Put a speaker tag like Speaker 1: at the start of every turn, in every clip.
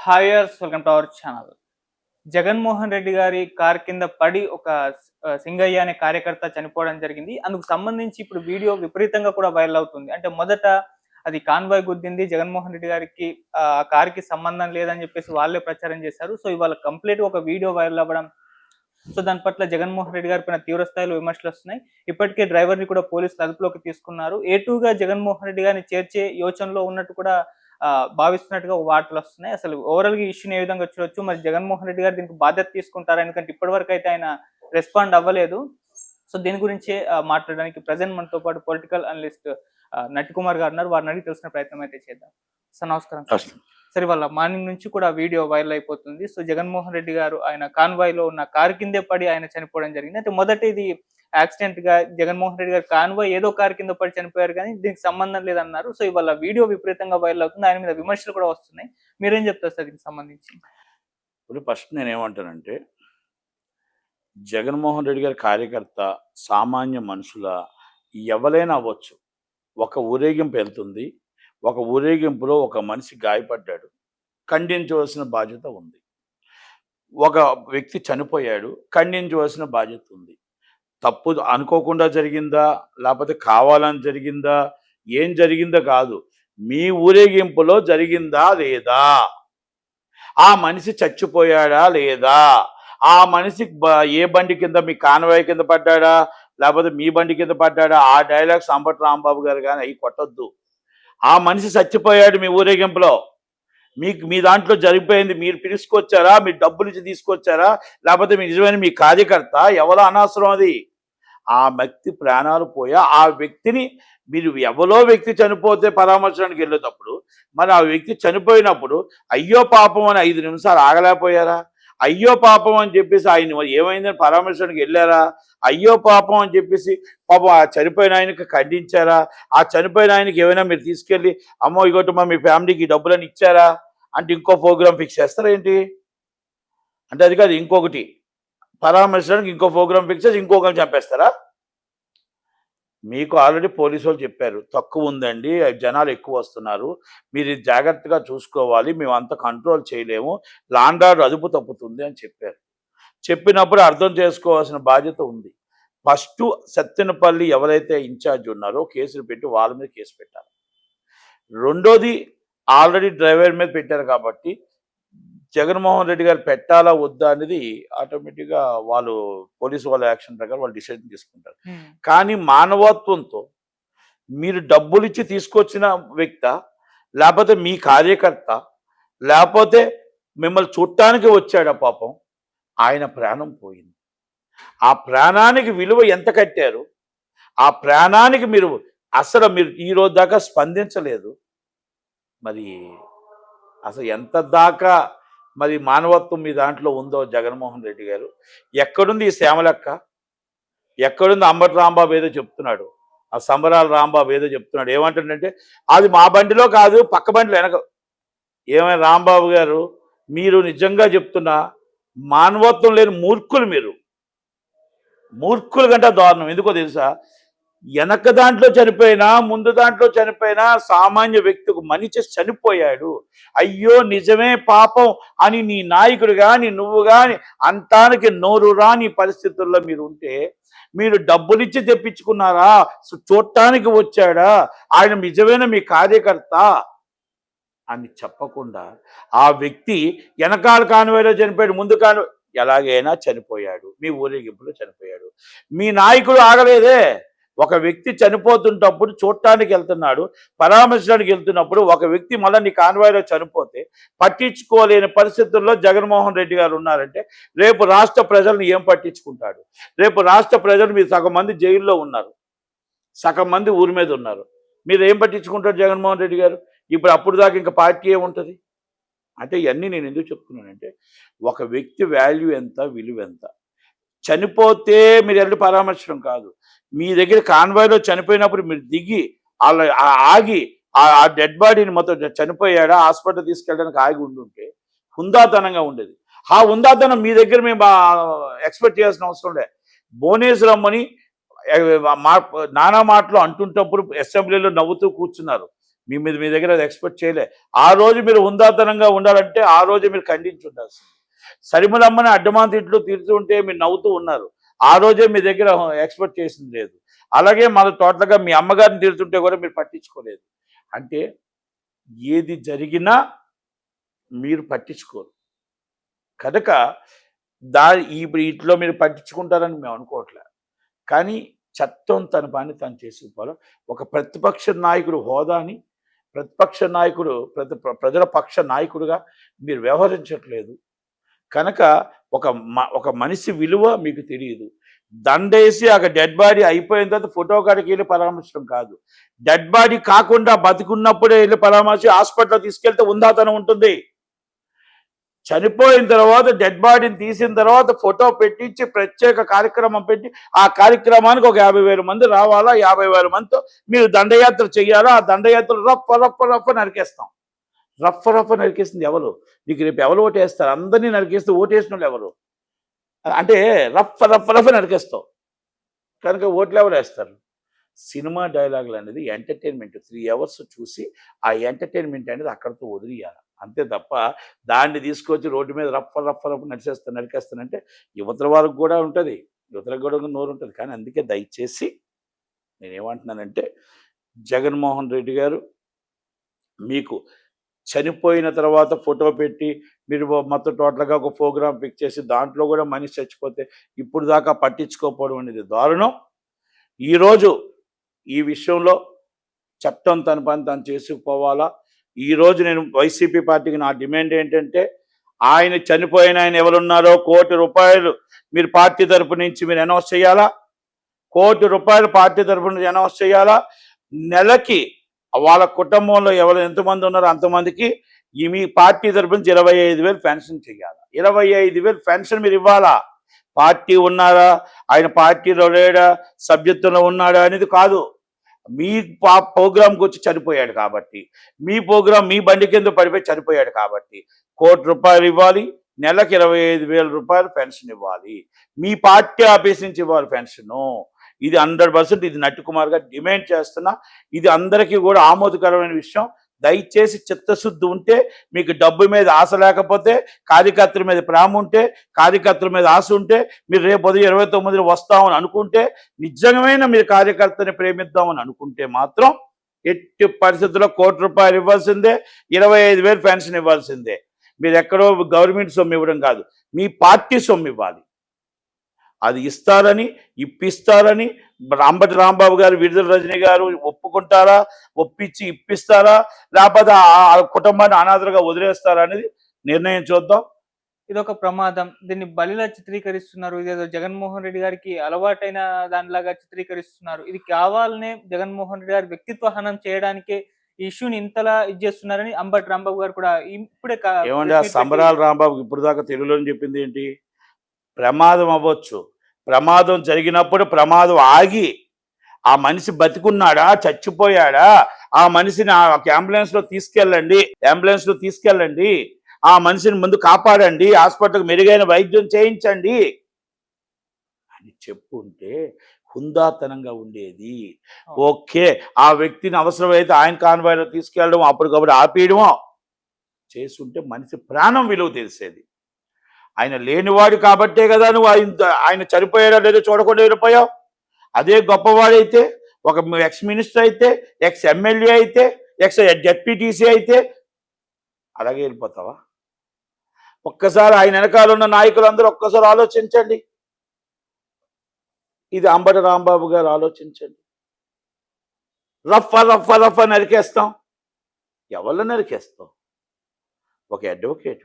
Speaker 1: హాయర్స్ welcome to our channel. Jaganmohan Reddy గారి car కింద పడి ఒక సింగయ్య అనే కార్యకర్త చనిపోవడం జరిగింది. అందుకు సంబంధించి ఇప్పుడు వీడియో విపరీతంగా కూడా వైరల్ అవుతుంది. అంటే మొదట అది కాన్వాయ్ గుద్దింది, జగన్మోహన్ రెడ్డి గారికి ఆ కార్‌కి సంబంధం లేదని చెప్పేసి వాళ్ళే ప్రచారం చేశారు. సో ఇవాళ కంప్లీట్‌గా ఒక వీడియో వైరల్ అవ్వడం, సో దాని పట్ల జగన్మోహన్ రెడ్డి గారి పైన తీవ్ర స్థాయిలో విమర్శలు వస్తున్నాయి. ఇప్పటికే డ్రైవర్‌ని కూడా పోలీసులు అదుపులోకి తీసుకున్నారు. ఏటూగా జగన్మోహన్ రెడ్డి గారిని చేర్చే యోచనలో ఉన్నట్టు కూడా భావిస్తున్నట్టుగా వార్తలు వస్తున్నాయి. అసలు ఓవరాల్‌గా ఈ ఇష్యూని ఏ విధంగా చూడొచ్చు? మరి జగన్మోహన్ రెడ్డి గారు దీనికి బాధ్యత తీసుకుంటారా? ఎందుకంటే ఇప్పటివరకు అయితే ఆయన రెస్పాండ్ అవ్వలేదు. సో దీని గురించే మాట్లాడడానికి ప్రెజెంట్ మనతో పాటు పొలిటికల్ అనలిస్ట్ నట్టికుమార్ గారు ఉన్నారు. వారిని అడిగి తెలుసుకునే ప్రయత్నం అయితే చేద్దాం. సార్ నమస్కారం సార్. సరే, వాళ్ళ మార్నింగ్ నుంచి కూడా వీడియో వైరల్ అయిపోతుంది. సో జగన్మోహన్ రెడ్డి గారు ఆయన కాన్వాయ్‌లో ఉన్న కారు కిందే పడి ఆయన చనిపోవడం జరిగింది. అంటే మొదట ఇది యాక్సిడెంట్‌గా జగన్మోహన్ రెడ్డి గారి కాన్వాయ్ ఏదో కారు కింద పడి చనిపోయారు కానీ దీనికి సంబంధం లేదన్నారు. సో ఇవాళ వీడియో విపరీతంగా వైరల్ అవుతుంది. ఆయన మీద విమర్శలు కూడా వస్తున్నాయి. మీరేం చెప్తారు సార్ దీనికి సంబంధించి?
Speaker 2: ఇప్పుడు ఫస్ట్ నేనేమంటానంటే, జగన్మోహన్ రెడ్డి గారి కార్యకర్త సామాన్య మనుషుల ఎవరైనా అవ్వచ్చు. ఒక ఊరేగింపు వెళ్తుంది. ఒక ఊరేగింపులో ఒక మనిషి గాయపడ్డాడు. ఖండించవలసిన బాధ్యత ఉంది. ఒక వ్యక్తి చనిపోయాడు. ఖండించవలసిన బాధ్యత ఉంది. తప్పు అనుకోకుండా జరిగిందా, లేకపోతే కావాలని జరిగిందా, ఏం జరిగిందో కాదు, మీ ఊరేగింపులో జరిగిందా లేదా, ఆ మనిషి చచ్చిపోయాడా లేదా, ఆ మనిషి ఏ బండి కింద, మీ కాన్వాయ్ కింద పడ్డాడా లేకపోతే మీ బండి కింద పడ్డాడా, ఆ డైలాగ్స్ అంబటి రాంబాబు గారు కానీ అవి కొట్టొద్దు. ఆ మనిషి చచ్చిపోయాడు మీ ఊరేగింపులో, మీ దాంట్లో జరిగిపోయింది, మీరు పిలుచుకొచ్చారా, మీరు డబ్బులు ఇచ్చి తీసుకొచ్చారా, లేకపోతే మీ నిజమైన మీ కార్యకర్త ఎవరో అనవసరం అది. ఆ వ్యక్తి ప్రాణాలు పోయా ఆ వ్యక్తిని మీరు ఎవరో వ్యక్తి చనిపోతే పరామర్శడానికి వెళ్ళేటప్పుడు, మరి ఆ వ్యక్తి చనిపోయినప్పుడు అయ్యో పాపం అని 5 నిమిషాలు ఆగలేకపోయారా? అయ్యో పాపం అని చెప్పేసి ఆయన ఏమైందని పరామర్శడానికి వెళ్ళారా? అయ్యో పాపం అని చెప్పేసి పాపం ఆ చనిపోయిన ఆయనకి ఖండించారా? ఆ చనిపోయిన ఆయనకి ఏమైనా మీరు తీసుకెళ్ళి అమ్మో ఇగోటమ్మా మీ ఫ్యామిలీకి డబ్బులని ఇచ్చారా అంటే ఇంకో ప్రోగ్రామ్ ఫిక్స్ చేస్తారా ఏంటి? అంటే అది కాదు, ఇంకొకటి పరామర్శడానికి ఇంకో ప్రోగ్రామ్ ఫిక్స్ చేసి ఇంకొకరిని చంపేస్తారా? మీకు ఆల్రెడీ పోలీసు వాళ్ళు చెప్పారు, తక్కువ ఉందండి, జనాలు ఎక్కువ వస్తున్నారు, మీరు జాగ్రత్తగా చూసుకోవాలి, మేము అంత కంట్రోల్ చేయలేము, లాండ్ ఆర్డర్ అదుపు తప్పుతుంది అని చెప్పారు. చెప్పినప్పుడు అర్థం చేసుకోవాల్సిన బాధ్యత ఉంది. ఫస్ట్ సత్తెనపల్లి ఎవరైతే ఇన్ఛార్జ్ ఉన్నారో కేసులు పెట్టి వాళ్ళ మీద కేసు పెట్టాలి. రెండోది ఆల్రెడీ డ్రైవర్ మీద పెట్టారు కాబట్టి జగన్మోహన్ రెడ్డి గారు పెట్టాలా వద్దా అనేది ఆటోమేటిక్గా వాళ్ళు పోలీసు వాళ్ళ యాక్షన్ ప్రకారం వాళ్ళు డిసిషన్ తీసుకుంటారు. కానీ మానవత్వంతో మీరు డబ్బులు ఇచ్చి తీసుకొచ్చిన వ్యక్త, లేకపోతే మీ కార్యకర్త, లేకపోతే మిమ్మల్ని చూడటానికి వచ్చాడా పాపం, ఆయన ప్రాణం పోయింది. ఆ ప్రాణానికి విలువ ఎంత కట్టారు? ఆ ప్రాణానికి మీరు ఈరోజు దాకా స్పందించలేదు. మరి అసలు ఎంత దాకా మరి మానవత్వం మీ దాంట్లో ఉందో జగన్మోహన్ రెడ్డి గారు. ఎక్కడుంది ఈ శ్యామలక్క? ఎక్కడుంది అంబటి రాంబాబు? ఏదో చెప్తున్నాడు, ఆ సంబరాల రాంబాబు ఏదో చెప్తున్నాడు. ఏమంటాడంటే అది మా బండిలో కాదు, పక్క బండిలో వెనక. ఏమైనా రాంబాబు గారు, మీరు నిజంగా చెప్తున్నా మానవత్వం లేని మూర్ఖులు మీరు. మూర్ఖుల కంటే దారుణం. ఎందుకో తెలుసా? వెనక దాంట్లో చనిపోయినా ముందు దాంట్లో చనిపోయినా సామాన్య వ్యక్తికి మనిషి చనిపోయాడు, అయ్యో నిజమే పాపం అని నీ నాయకుడు కానీ నువ్వు కానీ అంతానికి నోరు రాని పరిస్థితుల్లో మీరు ఉంటే, మీరు డబ్బులిచ్చి తెప్పించుకున్నారా, చూడటానికి వచ్చాడా, ఆయన నిజమైన మీ కార్యకర్త అని చెప్పకుండా ఆ వ్యక్తి వెనకాల కాన్వాయ్లో చనిపోయాడు, ముందు కాన్వాయ్ ఎలాగైనా చనిపోయాడు, మీ ఊరేగింపులో చనిపోయాడు. మీ నాయకుడు ఆగలేదే. ఒక వ్యక్తి చనిపోతుంటప్పుడు చూడటానికి వెళ్తున్నాడు, పరామర్శడానికి వెళ్తున్నప్పుడు ఒక వ్యక్తి మళ్ళీ నీ కాన్వాయ్లో చనిపోతే పట్టించుకోలేని పరిస్థితుల్లో జగన్మోహన్ రెడ్డి గారు ఉన్నారంటే రేపు రాష్ట్ర ప్రజలను ఏం పట్టించుకుంటాడు? రేపు రాష్ట్ర ప్రజలు, మీరు సగం మంది జైల్లో ఉన్నారు, సగం మంది ఊరి మీద ఉన్నారు, మీరు ఏం పట్టించుకుంటారు జగన్మోహన్ రెడ్డి గారు? ఇప్పుడు అప్పుడు దాకా ఇంకా పార్టీ ఏముంటుంది? అంటే ఇవన్నీ నేను ఎందుకు చెప్తున్నానంటే, ఒక వ్యక్తి వాల్యూ ఎంత, విలువ ఎంత. చనిపోతే మీరు వెళ్ళి పరామర్శనం కాదు, మీ దగ్గర కాన్వాయ్లో చనిపోయినప్పుడు మీరు దిగి ఆగి ఆ డెడ్ బాడీని మొత్తం చనిపోయాడా హాస్పిటల్ తీసుకెళ్ళడానికి ఆగి ఉండుంటే హుందాతనంగా ఉండేది. ఆ హుందాతనం మీ దగ్గర మేము ఎక్స్పెక్ట్ చేయాల్సిన అవసరం లే. భువనేశ్వరమ్మని నానా మాటలు అంటుంటప్పుడు అసెంబ్లీలో నవ్వుతూ కూర్చున్నారు. మీ దగ్గర అది ఎక్స్పెక్ట్ చేయలే. ఆ రోజు మీరు హుందాతనంగా ఉండాలంటే ఆ రోజు మీరు ఖండించి ఉండాల్సింది. సరిమలమ్మని అడ్డమాంతి ఇంట్లో తీరుతుంటే మీరు నవ్వుతూ ఉన్నారు. ఆ రోజే మీ దగ్గర ఎక్స్పెక్ట్ చేసింది లేదు. అలాగే మన టోటల్గా మీ అమ్మగారిని తీరుతుంటే కూడా మీరు పట్టించుకోలేదు. అంటే ఏది జరిగినా మీరు పట్టించుకోరు కనుక ఇప్పుడు ఇంట్లో మీరు పట్టించుకుంటారని మేము అనుకోవట్లే. కానీ చట్టం తన పని తను చేసుకోవాలి. ఒక ప్రతిపక్ష నాయకుడు హోదాని, ప్రతిపక్ష నాయకుడు ప్రజల పక్ష నాయకుడిగా మీరు వ్యవహరించట్లేదు కనుక ఒక మనిషి విలువ మీకు తెలియదు. దండేసి ఆ డెడ్ బాడీ అయిపోయిన తర్వాత ఫోటో కాడికి వెళ్ళి పరామర్శించడం కాదు. డెడ్ బాడీ కాకుండా బతికున్నప్పుడే వెళ్ళి పరామర్శి హాస్పిటల్లో తీసుకెళ్తే ఉందాతనం ఉంటుంది. చనిపోయిన తర్వాత డెడ్ బాడీని తీసిన తర్వాత ఫోటో పెట్టించి ప్రత్యేక కార్యక్రమం పెట్టి ఆ కార్యక్రమానికి ఒక 50,000 మంది రావాలా, 50,000 మందితో మీరు దండయాత్ర చెయ్యాలా. ఆ దండయాత్ర రఫ్ నరికేస్తాం. రఫ్ నరికేసింది ఎవరు? నీకు రేపు ఎవరు ఓటేస్తారు? అందరినీ నరికేస్తే ఓటేసిన వాళ్ళు ఎవరు? అంటే రఫ్ నరికేస్తావు కనుక ఓట్లు ఎవరు వేస్తారు? సినిమా డైలాగులు అనేది ఎంటర్టైన్మెంట్. 3 అవర్స్ చూసి ఆ ఎంటర్టైన్మెంట్ అనేది అక్కడితో వదిలియాలి అంతే తప్ప దాన్ని తీసుకొచ్చి రోడ్డు మీద రఫ్ నరికేస్తానంటే యువతల వాళ్ళకు కూడా ఉంటుంది, యువతలకు కూడా నోరు ఉంటుంది. కానీ అందుకే దయచేసి నేనేమంటున్నానంటే జగన్మోహన్ రెడ్డి గారు మీకు చనిపోయిన తర్వాత ఫోటో పెట్టి మీరు మొత్తం టోటల్గా ఒక ప్రోగ్రామ్ ఫిక్స్ చేసి దాంట్లో కూడా మనిషి చచ్చిపోతే ఇప్పుడు దాకా పట్టించుకోకపోవడం అనేది దారుణం. ఈరోజు ఈ విషయంలో చట్టం తన పని తను చేసుకుపోవాలా. ఈరోజు నేను వైసీపీ పార్టీకి నా డిమాండ్ ఏంటంటే ఆయన చనిపోయిన ఆయన ఎవరున్నారో ₹1 కోటి మీరు పార్టీ తరపు నుంచి మీరు అనౌన్స్ చేయాలా. ₹1 కోటి పార్టీ తరపు నుంచి అనౌన్స్ చేయాలా. నెలకి వాళ్ళ కుటుంబంలో ఎంతమంది ఉన్నారో అంతమందికి మీ పార్టీ తరపు నుంచి 25,000 పెన్షన్ చేయాలి. 25,000 పెన్షన్ మీరు ఇవ్వాలా. పార్టీ ఉన్నారా, ఆయన పార్టీలో లేడా, సభ్యత్వంలో ఉన్నాడా అనేది కాదు. మీ ప్రోగ్రాంకి వచ్చి చనిపోయాడు కాబట్టి, మీ ప్రోగ్రాం మీ బండి కింద పడిపోయి చనిపోయాడు కాబట్టి ₹1 కోటి ఇవ్వాలి. నెలకు ₹25,000 పెన్షన్ ఇవ్వాలి. మీ పార్టీ ఆఫీస్ నుంచి ఇవ్వాలి పెన్షను. ఇది 100% ఇది నట్టు కుమార్ గారు డిమాండ్ చేస్తున్నా. ఇది అందరికీ కూడా ఆమోదకరమైన విషయం. దయచేసి చిత్తశుద్ధి ఉంటే, మీకు డబ్బు మీద ఆశ లేకపోతే, కార్యకర్తల మీద ప్రేమ ఉంటే, కార్యకర్తల మీద ఆశ ఉంటే, మీరు రేపు ఉదయం 29 వస్తామని అనుకుంటే, నిజమైన మీరు కార్యకర్తని ప్రేమిద్దామని అనుకుంటే మాత్రం ఎట్టి పరిస్థితుల్లో ₹1 కోటి ఇవ్వాల్సిందే, 25,000 పెన్షన్ ఇవ్వాల్సిందే. మీరు ఎక్కడో గవర్నమెంట్ సొమ్ము ఇవ్వడం కాదు, మీ పార్టీ సొమ్ము ఇవ్వాలి. అది ఇస్తారని ఇప్పిస్తారని అంబటి రాంబాబు గారు, విడుదల రజనీ గారు ఒప్పుకుంటారా, ఒప్పించి ఇప్పిస్తారా, లేకపోతే ఆ కుటుంబాన్ని అనాథలుగా వదిలేస్తారా అనేది నిర్ణయం చూద్దాం.
Speaker 1: ఇదొక ప్రమాదం. దీన్ని బలిలా చిత్రీకరిస్తున్నారు. ఇదేదో జగన్మోహన్ రెడ్డి గారికి అలవాటైన దానిలాగా చిత్రీకరిస్తున్నారు. ఇది కావాలనే జగన్మోహన్ రెడ్డి గారి వ్యక్తిత్వ హనం చేయడానికే ఈ ఇష్యూని ఇంతలా ఇచ్చేస్తున్నారని అంబటి రాంబాబు గారు కూడా ఇప్పుడే
Speaker 2: ఏమండి ఆ సంబరాల రాంబాబు ఇప్పుడు దాకా తెలుగులో చెప్పింది ఏంటి? ప్రమాదం అవ్వచ్చు, ప్రమాదం జరిగినప్పుడు ప్రమాదం ఆగి ఆ మనిషి బతికున్నాడా చచ్చిపోయాడా, ఆ మనిషిని అంబులెన్స్లో తీసుకెళ్ళండి, ఆ మనిషిని ముందు కాపాడండి, హాస్పిటల్కి మెరుగైన వైద్యం చేయించండి అని చెప్పుంటే హుందాతనంగా ఉండేది. ఓకే, ఆ వ్యక్తిని అవసరమైతే ఆయన కాన్వాయ్లో తీసుకెళ్ళడం, అప్పటికప్పుడు ఆపేయడమో చేసుంటే మనిషి ప్రాణం విలువ తెలిసేది. ఆయన లేనివాడు కాబట్టే కదా నువ్వు ఆయన చనిపోయాడో లేదో చూడకుండా వెళ్ళిపోయావు. అదే గొప్పవాడైతే, ఒక ఎక్స్ మినిస్టర్ అయితే, ఎక్స్ ఎమ్మెల్యే అయితే, ఎక్స్ డెప్యూటీసీ అయితే అలాగే వెళ్ళిపోతావా? ఒక్కసారి ఆయన వెనకాల ఉన్న నాయకులందరూ ఒక్కసారి ఆలోచించండి. ఇది అంబటి రాంబాబు గారు ఆలోచించండి. రఫ్ నరికేస్తాం. ఎవరు నరికేస్తాం? ఒక అడ్వకేట్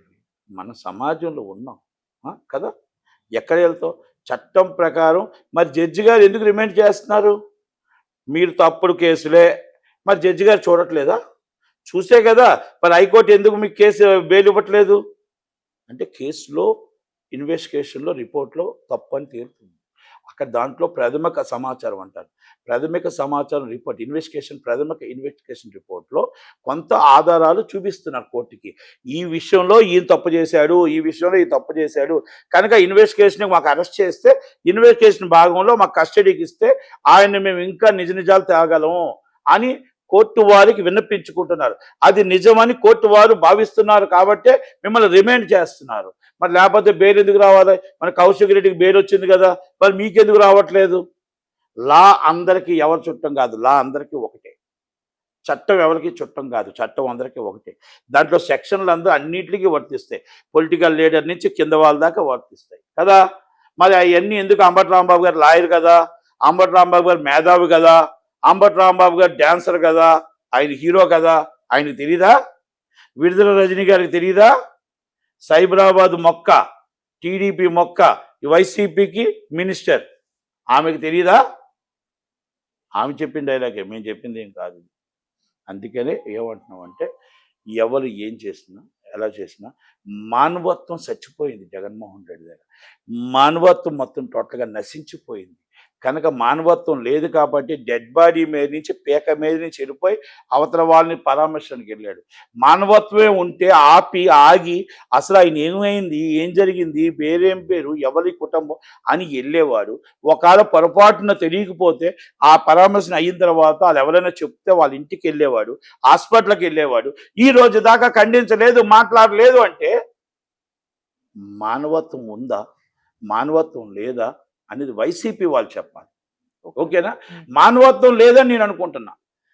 Speaker 2: మన సమాజంలో ఉన్నాం కదా, ఎక్కడ వెళ్తావు? చట్టం ప్రకారం మరి జడ్జి గారు ఎందుకు రిమైండ్ చేస్తున్నారు? మీరు తప్పుడు కేసులే, మరి జడ్జి గారు చూడట్లేదా? చూసే కదా మరి హైకోర్టు ఎందుకు మీకు కేసు బెయిల్ ఇవ్వట్లేదు? అంటే కేసులో ఇన్వెస్టిగేషన్లో రిపోర్ట్లో తప్పు అని తేలుతుంది. అక్కడ దాంట్లో ప్రాథమిక సమాచారం అంటారు. ప్రాథమిక సమాచారం రిపోర్ట్ ప్రాథమిక ఇన్వెస్టిగేషన్ రిపోర్ట్లో కొంత ఆధారాలు చూపిస్తున్నారు కోర్టుకి. ఈ విషయంలో ఈయన తప్పు చేశాడు, ఈ విషయంలో ఈ తప్పు చేశాడు కనుక ఇన్వెస్టిగేషన్ మాకు అరెస్ట్ చేస్తే, ఇన్వెస్టిగేషన్ భాగంలో మాకు కస్టడీకి ఇస్తే ఆయన్ని మేము ఇంకా నిజాలు తేగలము అని కోర్టు వారికి విన్నపించుకుంటున్నారు. అది నిజమని కోర్టు వారు భావిస్తున్నారు కాబట్టే మిమ్మల్ని రిమైండ్ చేస్తున్నారు. మరి లేకపోతే బెయిల్ ఎందుకు రావాలి? మన కౌశిక్ రెడ్డికి బెయిల్ వచ్చింది కదా, మరి మీకెందుకు రావట్లేదు? లా అందరికీ ఎవరు చుట్టం కాదు, లా అందరికీ ఒకటే. చట్టం ఎవరికి చుట్టం కాదు, చట్టం అందరికీ ఒకటే. దాంట్లో సెక్షన్లు అందరూ అన్నింటికి వర్తిస్తాయి. పొలిటికల్ లీడర్ నుంచి కింద వాళ్ళ దాకా వర్తిస్తాయి కదా. మరి అవన్నీ ఎందుకు? అంబటి రాంబాబు గారు లాయర్ కదా, అంబటి రాంబాబు గారు మేధావి కదా, అంబటి రాంబాబు గారు డాన్సర్ కదా, ఆయన హీరో కదా, ఆయనకు తెలీదా? విడుదల రజనీ గారికి తెలీదా? సైబరాబాద్ మొక్క, టీడీపీ మొక్క, వైసీపీకి మినిస్టర్, ఆమెకు తెలీదా? ఆమె చెప్పిన డైలాగే, మేము చెప్పింది ఏం కాదు. అందుకనే ఏమంటున్నాం అంటే, ఎవరు ఏం చేసినా ఎలా చేసినా మానవత్వం చచ్చిపోయింది జగన్మోహన్ రెడ్డి దగ్గర. మానవత్వం మొత్తం టోటల్గా నశించిపోయింది. కనుక మానవత్వం లేదు కాబట్టి డెడ్ బాడీ మీద నుంచి పీక మీద నుంచి వెళ్ళిపోయి అవతల వాళ్ళని పరామర్శనికి వెళ్ళాడు. మానవత్వమే ఉంటే ఆగి అసలు ఆయన ఏమైంది, ఏం జరిగింది, పేరేం పేరు, ఎవరి కుటుంబం అని వెళ్ళేవాడు. ఒకవేళ పొరపాటున తెలియకపోతే ఆ పరామర్శన అయిన తర్వాత వాళ్ళు ఎవరైనా చెప్తే వాళ్ళ ఇంటికి వెళ్ళేవాడు, హాస్పిటల్కి వెళ్ళేవాడు. ఈ రోజు దాకా ఖండించలేదు, మాట్లాడలేదు అంటే మానవత్వం ఉందా, మానవత్వం లేదా అనేది వైసీపీ వాళ్ళు చెప్పాలి. ఓకేనా? మానవత్వం లేదని నేను అనుకుంటున్నా.